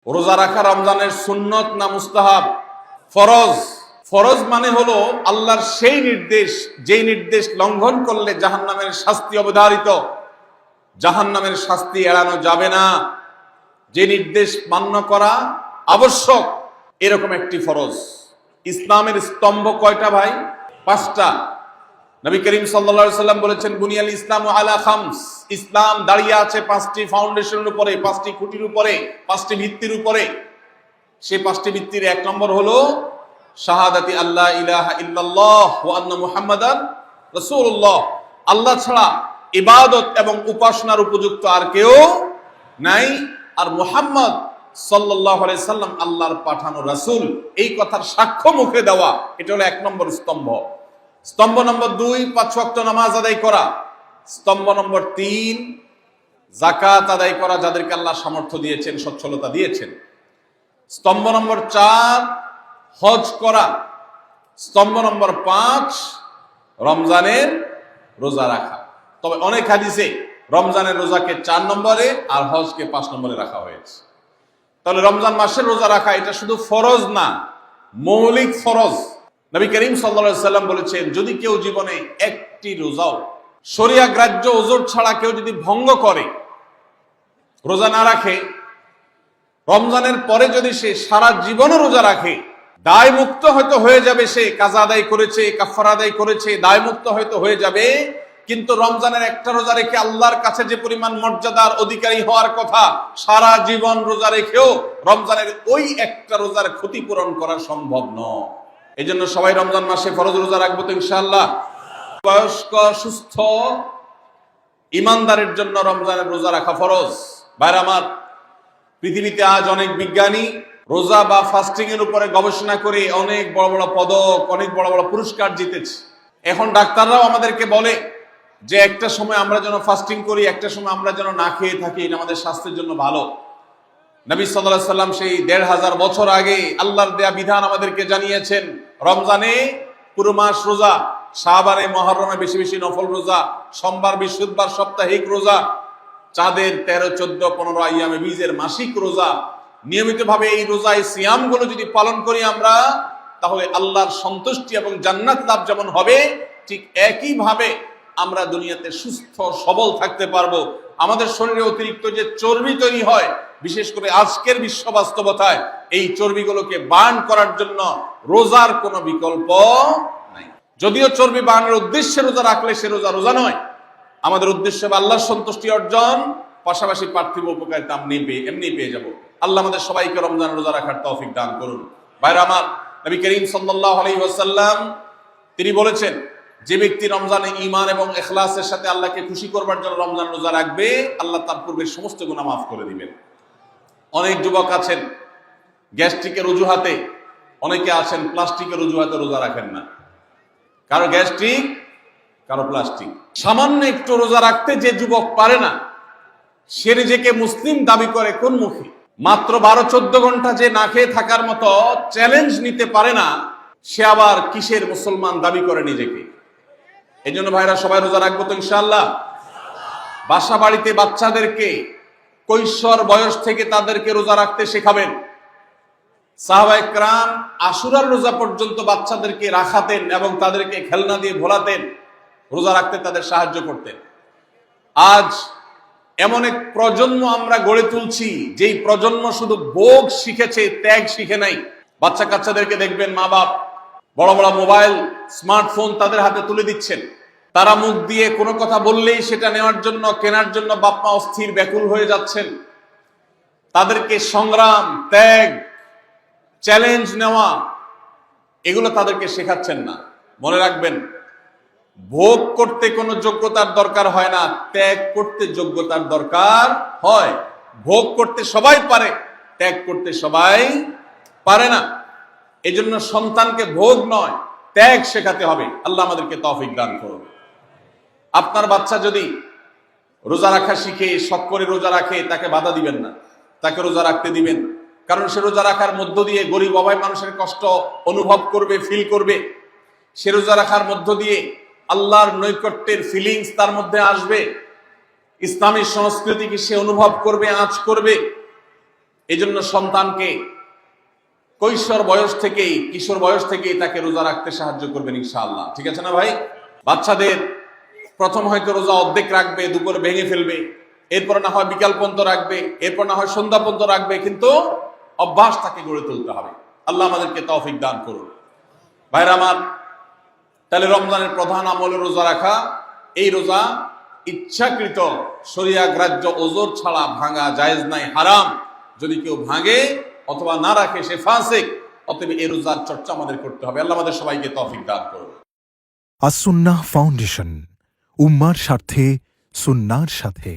রোজা রাখা রমজানের সুন্নত না মুস্তাহাব? ফরজ। ফরজ মানে হলো আল্লাহর সেই নির্দেশ, যেই নির্দেশ লঙ্ঘন করলে জাহান্নামের শাস্তি অবধারিত, জাহান্নামের শাস্তি এড়ানো যাবে না, যে নির্দেশ মান্য করা আবশ্যক, এরকম একটি ফরজ। ইসলামের স্তম্ভ কয়টা ভাই? 5টা। নবী করিম সাল্লাল্লাহু আলাইহি সাল্লাম বলেছেন, বুনিয়াল ইসলামু আলা খামস। ইসলাম দাঁড়িয়ে আছে 5টি ফাউন্ডেশনের উপরে, 5টি খুঁটির উপরে, 5টি ভিত্তির উপরে। সেই 5টি ভিত্তির 1 নম্বর হলো শাহাদাতি আল্লাহ ইলাহা ইল্লাল্লাহ ওয়া আন্না মুহাম্মাদান রাসূলুল্লাহ। আল্লাহ ছাড়া ইবাদত এবং উপাসনার উপযুক্ত আর কেউ নাই, আর মুহাম্মদ সাল্লাল্লাহু আলাইহি সাল্লাম আল্লাহর পাঠানো রাসূল, এই কথার সাক্ষ্য মুখে দেওয়া, এটা হলো 1 নম্বর স্তম্ভ। স্তম্ভ নম্বর 2, 5 ওয়াক্ত নামাজ আদায় করা। স্তম্ভ নম্বর 3, যাকাত আদায় করা, যাদেরকে আল্লাহ সামর্থ্য দিয়েছেন, সচ্ছলতা দিয়েছেন। স্তম্ভ নম্বর 4, হজ করা। স্তম্ভ নম্বর 5, রমজানের রোজা রাখা। তবে অনেক হাদিসে রমজানের রোজাকে 4 নম্বরে আর হজকে 5 নম্বরে রাখা হয়েছে। তাহলে রমজান মাসের রোজা রাখা এটা শুধু ফরজ না, মৌলিক ফরজ। নবী করিম সাল্লাল্লাহু আলাইহি সাল্লাম বলেছেন, যদি কেউ জীবনে একটি রোজাও শরিয়া গ্রাহ্য ওযর ছাড়া কেউ যদি ভঙ্গ করে, রোজা না রাখে, রমজানের পরে যদি সে সারা জীবনও রোজা রাখে, দায় মুক্ত হয়তো হয়ে যাবে, সে কাজা আদায় করেছে, কাফারা আদায় করেছে, দায় মুক্ত হয়তো হয়ে যাবে, কিন্তু রমজানের একটা রোজা রেখে আল্লাহর কাছে যে পরিমাণ মর্যাদার অধিকারী হওয়ার কথা, সারা জীবন রোজা রেখেও রমজানের ওই একটা রোজার ক্ষতিপূরণ করা সম্ভব নয়। এই জন্য সবাই রমজান মাসে ফরজ রোজা রাখবো তো ইনশাআল্লাহ। বয়স্ক সুস্থ ইমানদারের জন্য রমজানের রোজা রাখা ফরজ। ভাইরা আমার, পৃথিবীতে আজ অনেক বিজ্ঞানী রোজা বা ফাস্টিং এর উপরে গবেষণা করে অনেক বড় বড় পদক, অনেক বড় বড় পুরস্কার জিতেছে। এখন ডাক্তাররাও আমাদেরকে বলে যে একটা সময় আমরা যেন ফাস্টিং করি, একটা সময় আমরা যেন না খেয়ে থাকি, এটা আমাদের স্বাস্থ্যের জন্য ভালো। নবী সাল্লাল্লাহু আলাইহি সাল্লাম সেই 1500 বছর আগে আল্লাহর দেয়া বিধান আমাদেরকে জানিয়েছেন। রমজানে পুরো মাস রোজা, শাবানে মুহররমে বেশি বেশি নফল রোজা, সোমবার বৃহস্পতিবার সাপ্তাহিক রোজা, চাঁদের 13, 14, 15 আইয়ামে বীজের মাসিক রোজা। নিয়মিতভাবে এই রোজায় সিয়ামগুলো যদি পালন করি আমরা, তাহলে আল্লাহর সন্তুষ্টি এবং জান্নাত লাভ যেমন হবে, ঠিক একই ভাবে আমরা দুনিয়াতে সুস্থ সবল থাকতে পারবো। আমাদের শরীরে অতিরিক্ত যে চর্বি তৈরি হয়, বিশেষ করে আজকের বিশ্ব বাস্তবতায়, এই চর্বিগুলোকে বার্ন করার জন্য রোজার কোনো বিকল্প নাই। যদিও চর্বি বার্নের উদ্দেশ্যে রোজা রাখলে সে রোজা রোজা নয়। আমাদের উদ্দেশ্য হবে আল্লাহর সন্তুষ্টি অর্জন, পাশাপাশি পার্থিব উপকারিতা এমনি পেয়ে যাব। আল্লাহ আমাদের সবাইকে রমজান রোজা রাখার তৌফিক দান করুন। ভাইরা আমার, নবী করিম সাল্লাল্লাহু আলাইহি ওয়াসাল্লাম তিনি বলেছেন, যে ব্যক্তি রমজানে ঈমান এবং ইখলাসের সাথে আল্লাহকে খুশি করবার জন্য রমজান রোজা রাখবে, আল্লাহ তার পূর্বের সমস্ত গুনাহ মাফ করে দিবেন। অনেক যুবক আছেন গ্যাস্ট্রিকের অজুহাতে, অনেকে আছেন প্লাস্টিকের অজুহাতে রোজা রাখেন না। কারো গ্যাস্ট্রিক, কারো প্লাস্টিক। সামান্য একটু রোজা রাখতে যে যুবক পারে না, সে নিজেকে মুসলিম দাবি করে কোন মুখে? মাত্র 12-14 ঘন্টা যে না খেয়ে থাকার মতো চ্যালেঞ্জ নিতে পারে না, সে আবার কিসের মুসলমান দাবি করে নিজেকে? এই জন্য ভাইরা সবাই রোজা রাখবো তো ইনশাআল্লাহ। বাসা বাড়িতে বাচ্চাদেরকে কৈশোর বয়স থেকে তাদেরকে রোজা রাখতে শেখাবেন। সাহাবায়ে কেরাম আশুরার রোজা পর্যন্ত বাচ্চাদেরকে রাখাতেন এবং তাদেরকে খেলনা দিয়ে ভোলাতেন, রোজা রাখতে তাদের সাহায্য করতেন। আজ এমন এক প্রজন্ম আমরা গড়ে তুলছি, যেই প্রজন্ম শুধু ভোগ শিখেছে, ত্যাগ শিখে নাই। বাচ্চা কাচ্চাদেরকে দেখবেন মা বাপ বড় বড় মোবাইল, স্মার্টফোন তাদের হাতে তুলে দিচ্ছেন। তারা মুখ দিয়ে কোনো কথা বললেই সেটা নেওয়ার জন্য, কেনার জন্য বাপ মা অস্থির ব্যাকুল হয়ে যাচ্ছেন। তাদেরকে সংগ্রাম, ত্যাগ, চ্যালেঞ্জ নেওয়া, এগুলো তাদেরকে শেখাচ্ছেন না। মনে রাখবেন, ভোগ করতে কোনো যোগ্যতার দরকার হয় না, ত্যাগ করতে যোগ্যতার দরকার হয়। ভোগ করতে সবাই পারে, ত্যাগ করতে সবাই পারে না। এজন্য সন্তানকে ভোগ নয়, ত্যাগ শেখাতে হবে। আল্লাহ আমাদেরকে তৌফিক দান করুন। আপনার বাচ্চা যদি রোজা রাখা শিখে, শখ করে রোজা রাখে, তাকে বাধা দিবেন না, তাকে রোজা রাখতে দিবেন। কারণ সে রোজা রাখার মধ্য দিয়ে গরিব অভাব মানুষের কষ্ট অনুভব করবে, ফিল করবে। সে রোজা রাখার মধ্য দিয়ে আল্লাহর নৈকট্যের ফিলিংস তার মধ্যে আসবে। ইসলামী সংস্কৃতিকে সে অনুভব করবে, আঁচ করবে। এজন্য সন্তানকে কৈশোর বয়স থেকেই, কিশোর বয়স থেকেই তাকে রোজা রাখতে সাহায্য করবেন ইনশাআল্লাহ। ঠিক আছে না ভাই? বাচ্চাদের প্রথম হয়তো রোজা অর্ধেক রাখবে, দুপুরে ভেঙে ফেলবে, এরপর না হয় বিকাল পর্যন্ত রাখবে, এরপর না হয় সন্ধ্যা পর্যন্ত রাখবে, কিন্তু অভ্যাস তাকে গড়ে তুলতে হবে। আল্লাহ আমাদেরকে তৌফিক দান করুন। ভাইরা আমার, তাহলে রমজানের প্রধান আমল রোজা রাখা। এই রোজা ইচ্ছাকৃত শরিয়া গ্রাহ্য ওজর ছাড়া ভাঙা জায়েজ নাই, হারাম। যদি কেউ ভাঙে অথবা না রাখে সে ফাসিক। অতএব এই রোজার চর্চা আমাদের করতে হবে। আল্লাহ আমাদের সবাইকে তৌফিক দান করুন। আসুন্নাহ ফাউন্ডেশন, উম্মার স্বার্থে সুন্নাহর সাথে।